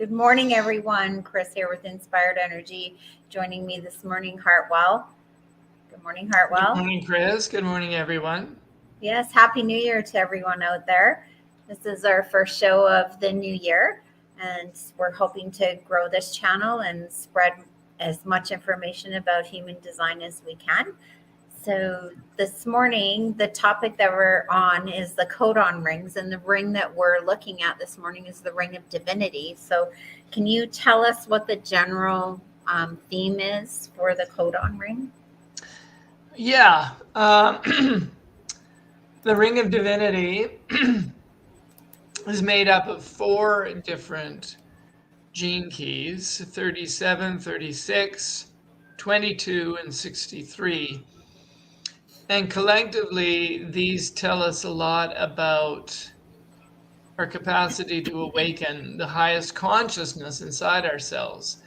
Good morning, everyone. Kris here with Inspired Energy. Joining me this morning, Hartwell. Good morning, Good Hartwell. morning, Kris. Good morning, everyone. Yes, Happy New Year to everyone out there. This is our first show of the new year, and we're hoping to grow this channel and spread as much information about human design as we can. So this morning, the topic that we're on is the codon rings, and the ring that we're looking at this morning is the Ring of Divinity. So can you tell us what the general theme is for the codon ring? Yeah, the Ring of Divinity is made up of 4 different gene keys, 37, 36, 22, and 63. And collectively, these tell us a lot about our capacity to awaken the highest consciousness inside ourselves.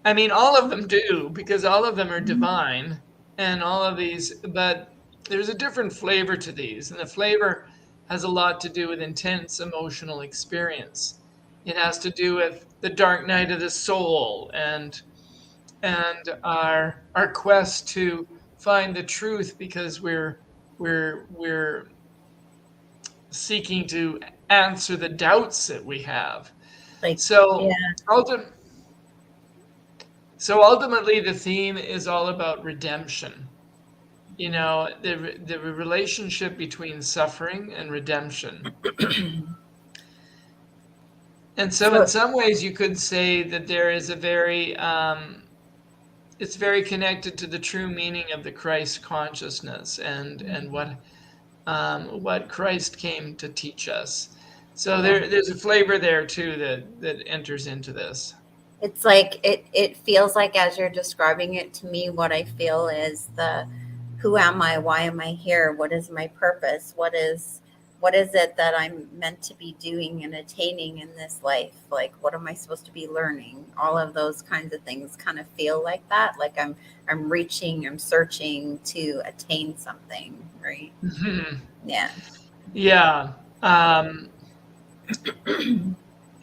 I mean, all of them do, because all of them are divine, and all of these, but there's a different flavor to these, and the flavor has a lot to do with intense emotional experience. It has to do with the dark night of the soul and our quest to find the truth, because we're seeking to answer the doubts that we have. Like, So yeah, ultimately, ultimately, the theme is all about redemption. You know, the relationship between suffering and redemption. And so, in so some ways, you could say that there is a very, it's very connected to the true meaning of the Christ consciousness and what Christ came to teach us. So yeah. there's a flavor there too that enters into this. It's like it feels like, as you're describing it to me, what I feel is the who am I? Why am I here? What is my purpose? What is it that I'm meant to be doing and attaining in this life? Like, what am I supposed to be learning? All of those kinds of things kind of feel like that. Like I'm reaching, I'm searching to attain something, right? Mhm. Yeah. Yeah.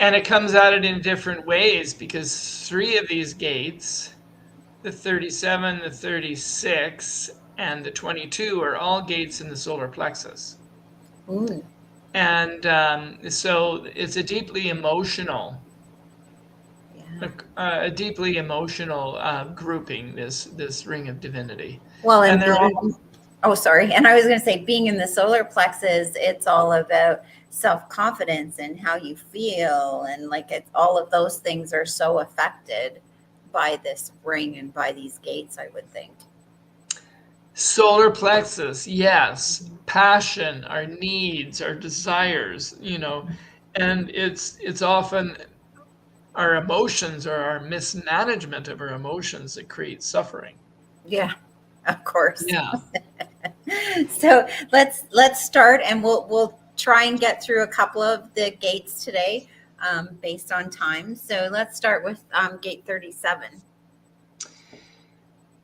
And it comes at it in different ways, because 3 of these gates, the 37, the 36, and the 22, are all gates in the solar plexus. Ooh, And so it's a deeply emotional, yeah. a deeply emotional grouping, this Ring of Divinity. Well, And and they're being, all, oh, sorry. And I was going to say, being in the solar plexus, it's all about self confidence and how you feel. And like, it's all of those things are so affected by this ring and by these gates, I would think. solar plexus, yes, passion, our needs, our desires, and it's often our emotions or our mismanagement of our emotions that creates suffering. Yeah, of course. Yeah. So let's start, and we'll try and get through a couple of the gates today, based on time. So let's start with gate 37.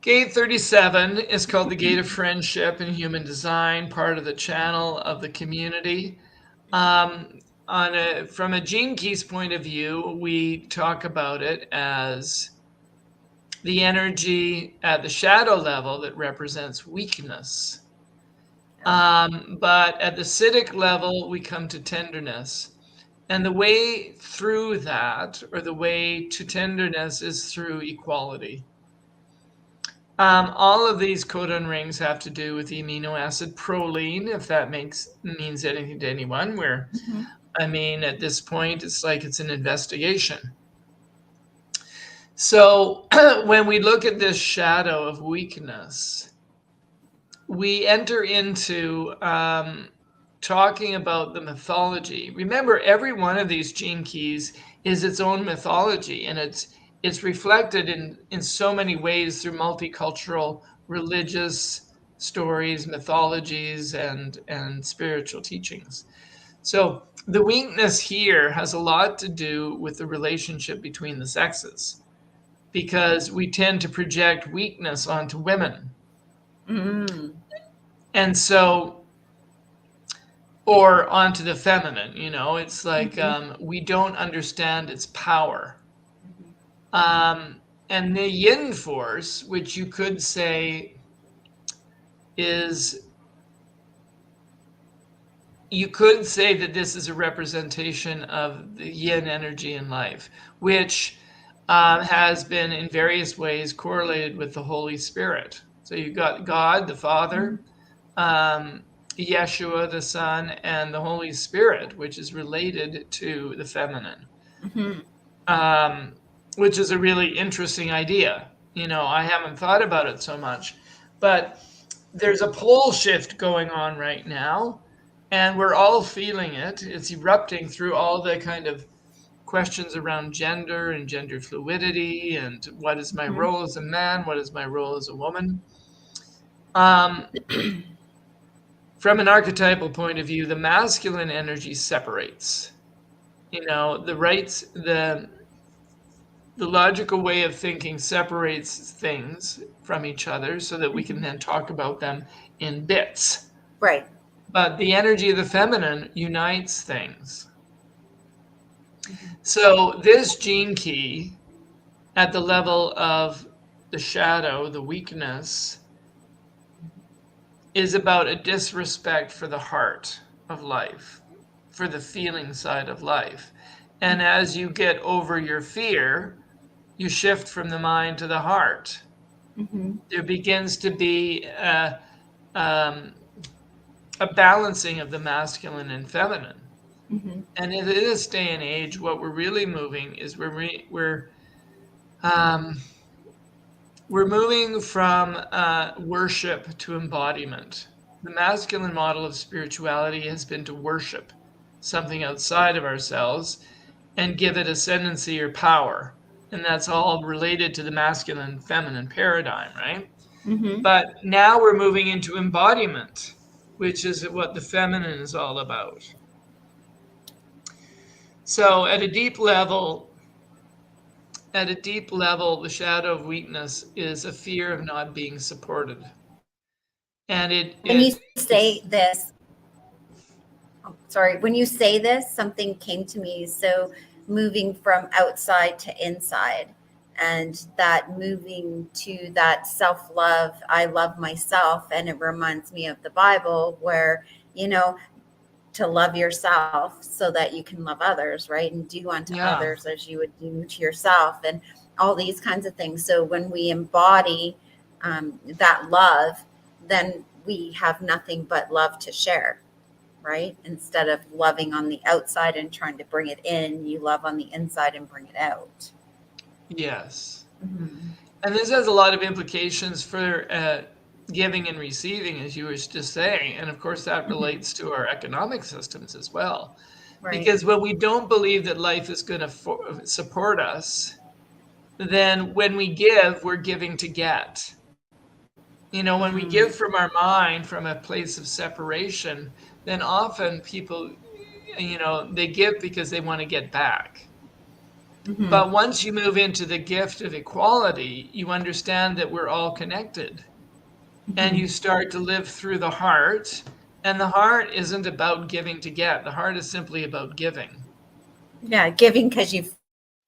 Gate 37 is called the Gate of Friendship in Human Design, part of the channel of the community. From a Gene Keys point of view, we talk about it as the energy at the shadow level that represents weakness. But at the Siddhic level, we come to tenderness. And the way through that, or the way to tenderness, is through equality. All of these codon rings have to do with the amino acid proline, if that means anything to anyone. Mhm. At this point, it's like it's an investigation. So when we look at this shadow of weakness, we enter into talking about the mythology. Remember, every one of these gene keys is its own mythology, and it's reflected in so many ways through multicultural religious stories, mythologies, and spiritual teachings. So the weakness here has a lot to do with the relationship between the sexes, because we tend to project weakness onto women. Mm. And so or onto the feminine. It's like Mm-hmm. we don't understand its power. Mm-hmm. And the yin force, which you could say is, you could say that this is a representation of the yin energy in life, which has been in various ways correlated with the Holy Spirit. So you've got God, the Father, um, Yeshua, the Son, and the Holy Spirit, which is related to the feminine, Mm-hmm. um, which is a really interesting idea. I haven't thought about it so much, but there's a pole shift going on right now, and we're all feeling it. It's erupting through all the kind of questions around gender and gender fluidity and what is my Mm-hmm. role as a man, what is my role as a woman. Um, from an archetypal point of view, the masculine energy separates. The logical way of thinking separates things from each other so that we can then talk about them in bits. Right. But the energy of the feminine unites things. So this gene key at the level of the shadow, the weakness, is about a disrespect for the heart of life, for the feeling side of life. And as you get over your fear, you shift from the mind to the heart. Mm-hmm. There begins to be um, a balancing of the masculine and feminine. Mm-hmm. And in this day and age, what we're really moving is um, we're moving from worship to embodiment. The masculine model of spirituality has been to worship something outside of ourselves and give it ascendancy or power. And that's all related to the masculine feminine paradigm, right? Mm-hmm. But now we're moving into embodiment, which is what the feminine is all about. So at a deep level, the shadow of weakness is a fear of not being supported. And When you it's say this, oh, sorry, when you say this, something came to me. So moving from outside to inside, and that moving to that self love, I love myself. And it reminds me of the Bible where, you know, to love yourself so that you can love others, right? And do unto yeah, others as you would do to yourself, and all these kinds of things. So when we embody that love, then we have nothing but love to share, right? Instead of loving on the outside and trying to bring it in, you love on the inside and bring it out. yes. Mm-hmm. And this has a lot of implications for giving and receiving, as you were just saying. And of course, that Mm-hmm. relates to our economic systems as well. Right. Because when we don't believe that life is going to support us, then when we give, we're giving to get. When we Mm-hmm. give from our mind, from a place of separation, then often people, they give because they want to get back. Mm-hmm. But once you move into the gift of equality, you understand that we're all connected and Mm-hmm. you start to live through the heart. And the heart isn't about giving to get, the heart is simply about giving. Yeah, giving because you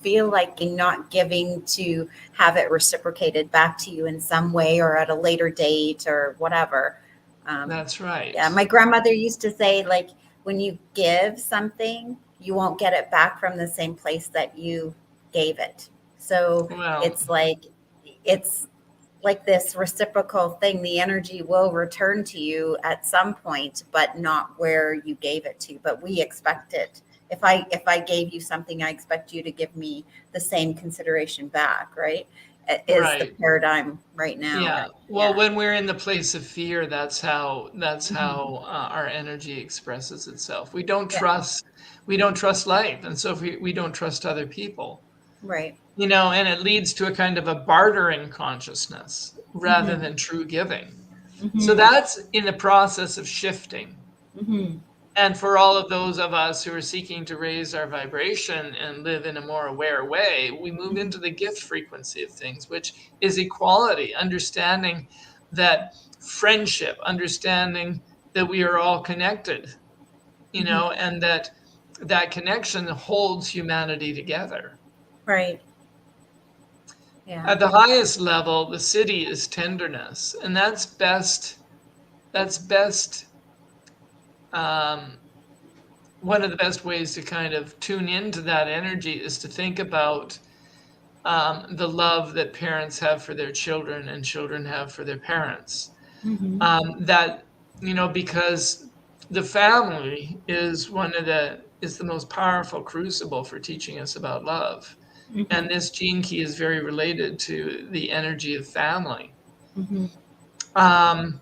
feel like you're not giving to have it reciprocated back to you in some way or at a later date or whatever. Um, That's yeah, right. my grandmother used to say, like, when you give something, you won't get it back from the same place that you gave it. So Well, it's like, it's like this reciprocal thing. The energy will return to you at some point, but not where you gave it to. But we expect it. If I gave you something, I expect you to give me the same consideration back, right? It is the right. paradigm right now. Yeah. Right? Well, Yeah. when we're in the place of fear, that's Mhm. how our energy expresses itself. Yeah. We don't trust life, and so if we don't trust other people. Right. And it leads to a kind of a bartering consciousness rather Mm-hmm. than true giving. So Mm-hmm. that's in the process of shifting. Mm-hmm. And for all of those of us who are seeking to raise our vibration and live in a more aware way, we move Mm-hmm. into the gift frequency of things, which is equality, understanding that friendship, understanding that we are all connected. you know, and that connection holds humanity together. Right. Yeah. At the highest level, the city is tenderness, and that's best. Um, one of the best ways to kind of tune into that energy is to think about the love that parents have for their children and children have for their parents. Mm-hmm. That, you know, because the family is the most powerful crucible for teaching us about love. Mm-hmm. And this gene key is very related to the energy of family. Mm-hmm. Um,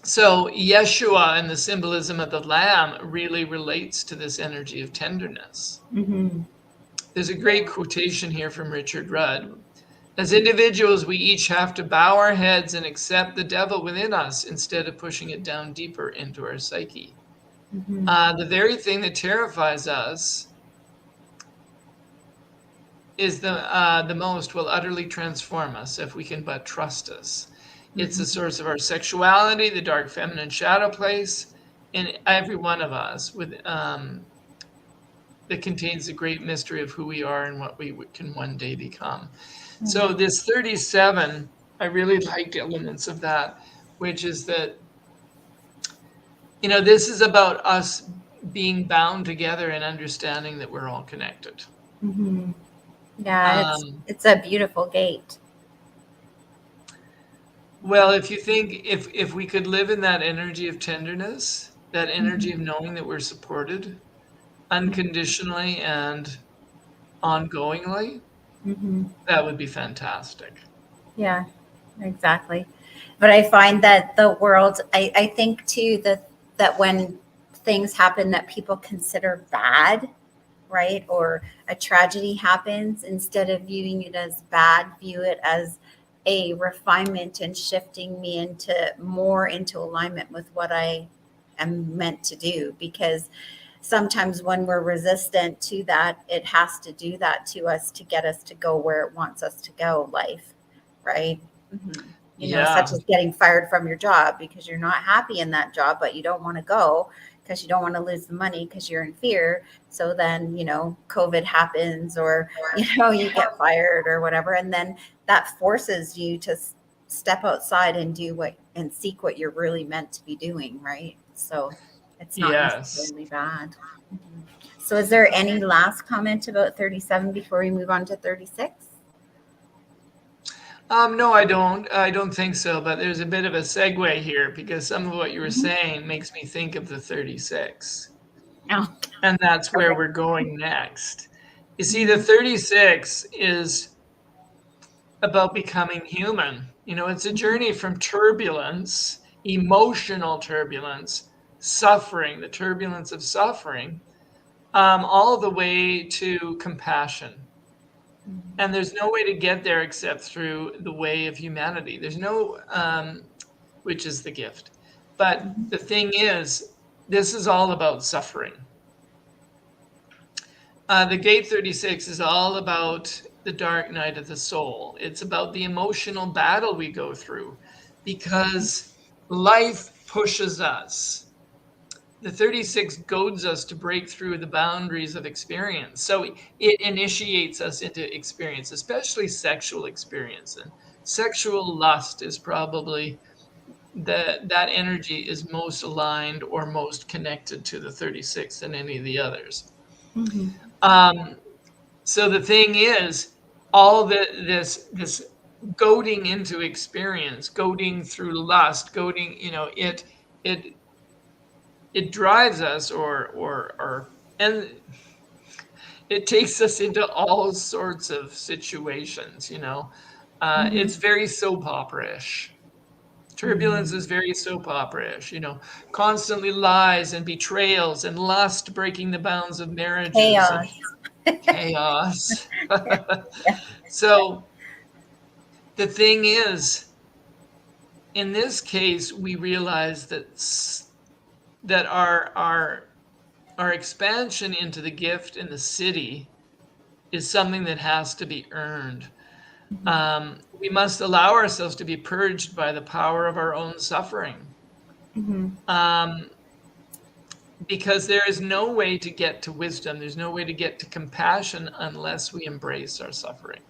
so Yeshua and the symbolism of the lamb really relates to this energy of tenderness. Mm-hmm. There's a great quotation here from Richard Rudd. As individuals, we each have to bow our heads and accept the devil within us instead of pushing it down deeper into our psyche. Mm-hmm. The very thing that terrifies us is the most will utterly transform us if we can but trust us. It's the source of our sexuality, the dark feminine shadow place in every one of us with that contains the great mystery of who we are and what we can one day become. So this 37, I really liked elements of that, which is that, you know, this is about us being bound together and understanding that we're all connected. Mm-hmm. Yeah, Um, it's a beautiful gate. well, if you think if we could live in that energy of tenderness, that energy of Mm-hmm. knowing that we're supported unconditionally and ongoingly, Mm-hmm. that would be fantastic. Yeah, exactly. But I find that the world, I think too, that when things happen that people consider bad, right? Or a tragedy happens, instead of viewing it as bad, view it as a refinement and shifting me into alignment with what I am meant to do. Because sometimes when we're resistant to that, it has to do that to us to get us to go where it wants us to go, life, right? Mhm. Such Yeah, as getting fired from your job because you're not happy in that job, but you don't want to go because you don't want to lose the money because you're in fear. So then, COVID happens, or, you get fired or whatever. And then that forces you to step outside and and seek what you're really meant to be doing. Right. So it's not yes. necessarily bad. Mhm. So is there any last comment about 37 before we move on to 36? No, I don't. I don't think so. But there's a bit of a segue here because some of what you were Mhm. saying makes me think of the 36. Oh, And that's where okay. we're going next. You see, the Mhm. 36 is about becoming human. You know, it's a Mhm. journey from turbulence, emotional turbulence, suffering, the turbulence of suffering, all the way to compassion. And there's no way to get there except through the way of humanity. There's no, which is the gift. But Mhm. the thing is, this is all about suffering. The Gate 36 is all about the dark night of the soul. It's about the emotional battle we go through because life pushes us. The 36 goads us to break through the boundaries of experience. So it initiates us into experience, especially sexual experience. And sexual lust is probably that energy is most aligned or most connected to the 36 than any of the others. Mhm. Um, so the thing is, all this goading into experience, goading through lust, goading, it it drives us or and it takes us into all sorts of situations. Mhm. It's very soap opera-ish. Turbulence Mhm. is very soap opera-ish. Constantly lies and betrayals and lust breaking the bounds of marriages and Chaos. chaos. Yeah. So the thing is, in this case, we realize that our expansion into the gift in the city is something that has to be earned. We must allow ourselves to be purged by the power of our own suffering. Mhm. Um, because there is no way to get to wisdom. There's no way to get to compassion unless we embrace our suffering.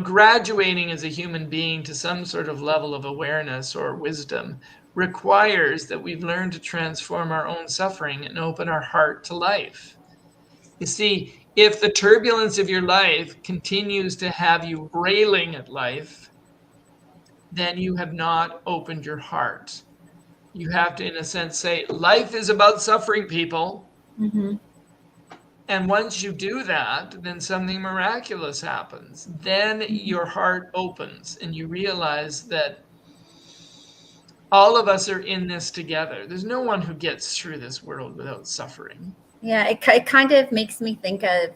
Graduating as a human being to some sort of level of awareness or wisdom requires that we've learned to transform our own suffering and open our heart to life. You see, if the turbulence of your life continues to have you railing at life, then you have not opened your heart. You have to, in a sense, say, life is about suffering, people. And once you do that, then something miraculous happens. Then your heart opens and you realize that all of us are in this together. There's no one who gets through this world without suffering. Yeah, it kind of makes me think of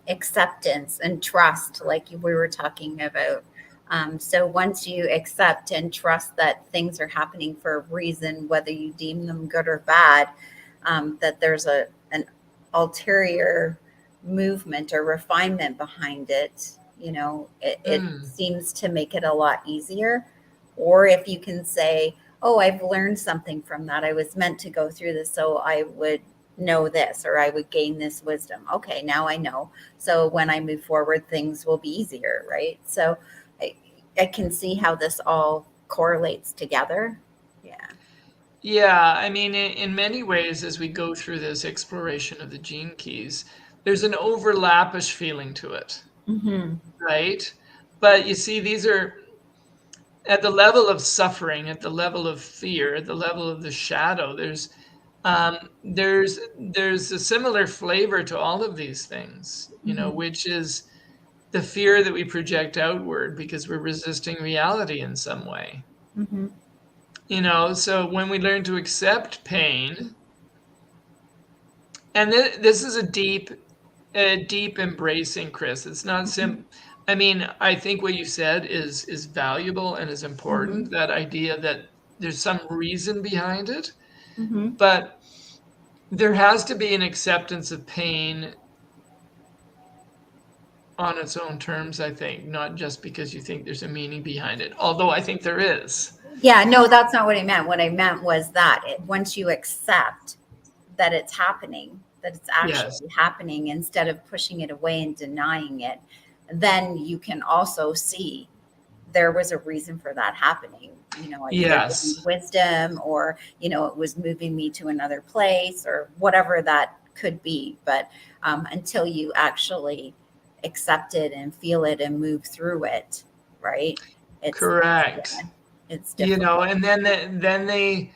acceptance and trust, like we were talking about. So once you accept and trust that things are happening for a reason, whether you deem them good or bad, that there's an ulterior movement or refinement behind it, it seems to make it a lot easier. Or if you can say, oh, I've learned something from that. I was meant to go through this, so I would know this, or I would gain this wisdom. Okay, now I know. So when I move forward, things will be easier, right? So I can see how this all correlates together. Yeah, I mean, in many ways, as we go through this exploration of the gene keys, there's an overlappish feeling to it, right? But you see, these are at the level of suffering, at the level of fear, at the level of the shadow. There's a similar flavor to all of these things, which is the fear that we project outward because we're resisting reality in some way. So when we learn to accept pain, and this is a deep embracing, Kris. It's not simple. I mean, I think what you said is valuable and is important. That idea that there's some reason behind it, but there has to be an acceptance of pain on its own terms, I think, not just because you think there's a meaning behind it, although I think there is. Yeah, no, that's not what I meant. What I meant was that once you accept that it's happening, that it's actually happening, instead of pushing it away and denying it, then you can also see there was a reason for that happening. Yes. Wisdom, or, it was moving me to another place, or whatever that could be. But until you actually accept it and feel it and move through it, right? It's correct. It's difficult. And then they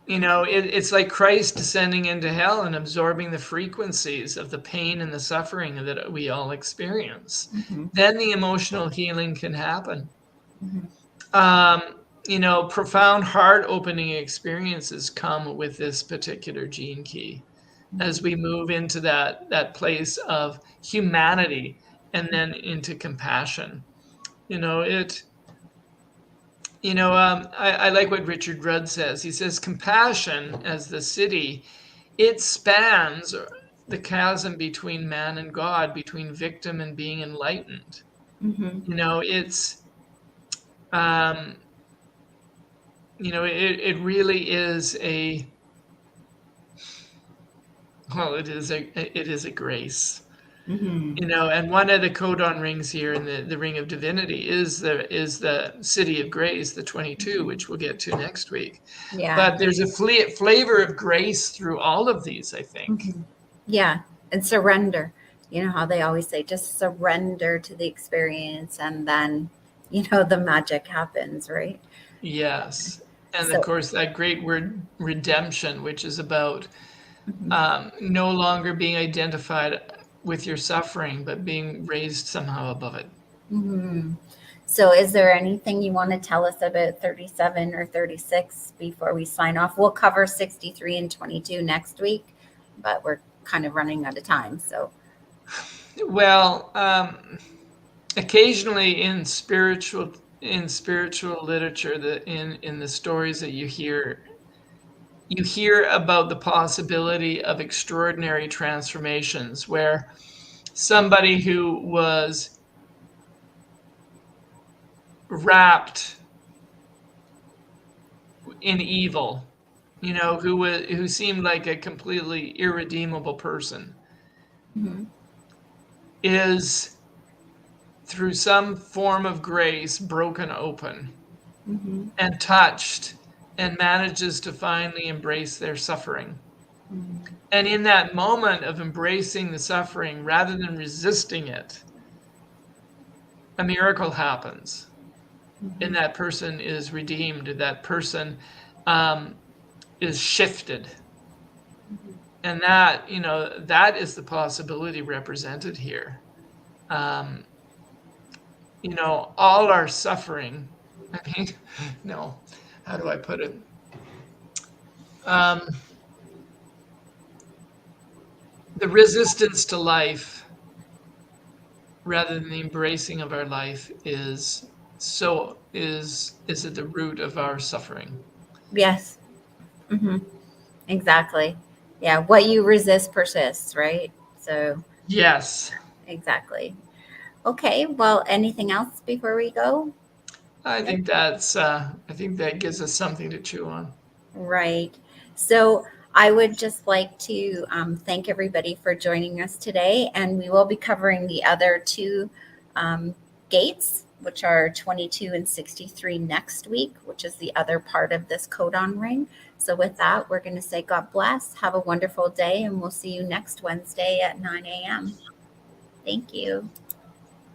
it's like Christ descending into hell and absorbing the frequencies of the pain and the suffering that we all experience. Then the emotional healing can happen. Profound heart opening experiences come with this particular gene key as we move into that place of humanity and then into compassion. I like what Richard Rudd says. He says, compassion as the city, it spans the chasm between man and God, between victim and being enlightened. It's, it really is it is a grace. And one of the codon rings here in the Ring of Divinity is the City of Grace, the 22, which we'll get to next week. Yeah. But there's a flavor of grace through all of these, I think. Yeah, and surrender. You know how they always say, just surrender to the experience, and then, the magic happens, right? Yes. And of course, that great word redemption, which is about no longer being identified with your suffering, but being raised somehow above it. So is there anything you want to tell us about 37 or 36 before we sign off? We'll cover 63 and 22 next week, but we're kind of running out of time. So, well, occasionally in spiritual literature, in the stories that you hear about the possibility of extraordinary transformations where somebody who was wrapped in evil, who seemed like a completely irredeemable person, Mhm. is through some form of grace broken open Mhm. and touched and manages to finally embrace their suffering. Mhm. And in that moment of embracing the suffering rather than resisting it, a miracle happens. And Mhm. that person is redeemed. That person um, is shifted. And that is the possibility represented here. Um, all our suffering. I mean, no, how do I put it? Um, the resistance to life rather than the embracing of our life is at the root of our suffering. Yes. Hmm. Exactly. Yeah. What you resist persists, right? So, Yes, exactly. Okay. Well, anything else before we go? I think that gives us something to chew on. Right. So, I would just like to thank everybody for joining us today. And we will be covering the other two um, gates, which are 22 and 63 next week, which is the other part of this codon ring. So, with that, we're going to say God bless. Have a wonderful day. And we'll see you next Wednesday at 9 a.m. Thank you.